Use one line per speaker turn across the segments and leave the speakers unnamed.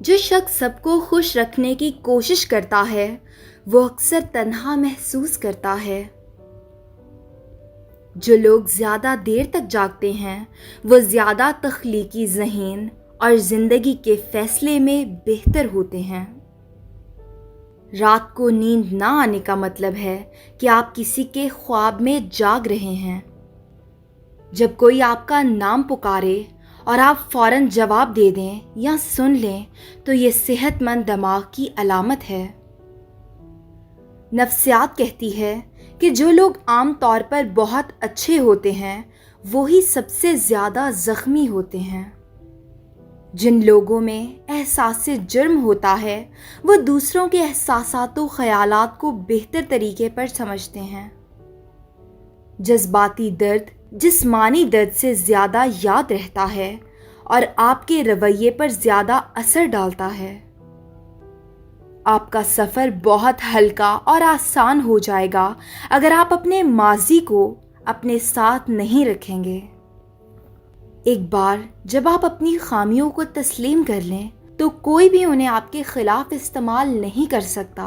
جو شخص सबको खुश रखने की कोशिश करता है वो अक्सर तन्हा महसूस करता है। जो लोग ज़्यादा देर तक जागते हैं वो ज़्यादा तख्लीकी ज़हीन और ज़िंदगी के फ़ैसले में बेहतर होते हैं। रात को नींद ना आने का मतलब है कि आप किसी के ख्वाब में जाग रहे हैं। जब कोई आपका नाम पुकारे और आप फ़ौरन जवाब दे दें या सुन लें तो ये सेहतमंद दिमाग की अलामत है। नफ्सियात कहती है कि जो लोग आम तौर पर बहुत अच्छे होते हैं वो ही सबसे ज़्यादा ज़ख्मी होते हैं। जिन लोगों में एहसास जुर्म होता है वो दूसरों के एहसासात व ख़यालात को बेहतर तरीके पर समझते हैं। जज्बाती दर्द जिस्मानी दर्द से ज़्यादा याद रहता है और आपके रवैये पर ज़्यादा असर डालता है। आपका सफ़र बहुत हल्का और आसान हो जाएगा अगर आप अपने माजी को अपने साथ नहीं रखेंगे। एक बार जब आप अपनी खामियों को तस्लीम कर लें तो कोई भी उन्हें आपके ख़िलाफ़ इस्तेमाल नहीं कर सकता।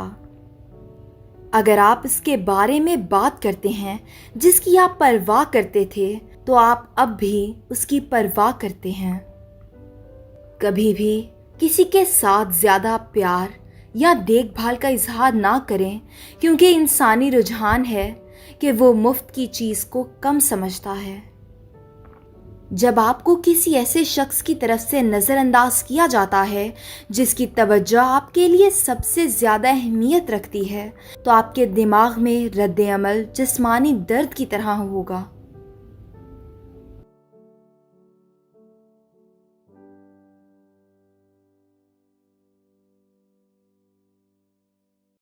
अगर आप इसके बारे में बात करते हैं जिसकी आप परवाह करते थे तो आप अब भी उसकी परवाह करते हैं। कभी भी किसी के साथ ज़्यादा प्यार या देखभाल का इजहार ना करें क्योंकि इंसानी रुझान है कि वो मुफ्त की चीज़ को कम समझता है। जब आपको किसी ऐसे शख्स की तरफ से नज़रअंदाज किया जाता है जिसकी तवज्जो आपके लिए सबसे ज़्यादा अहमियत रखती है तो आपके दिमाग में रद्द अमल जिस्मानी दर्द की तरह होगा।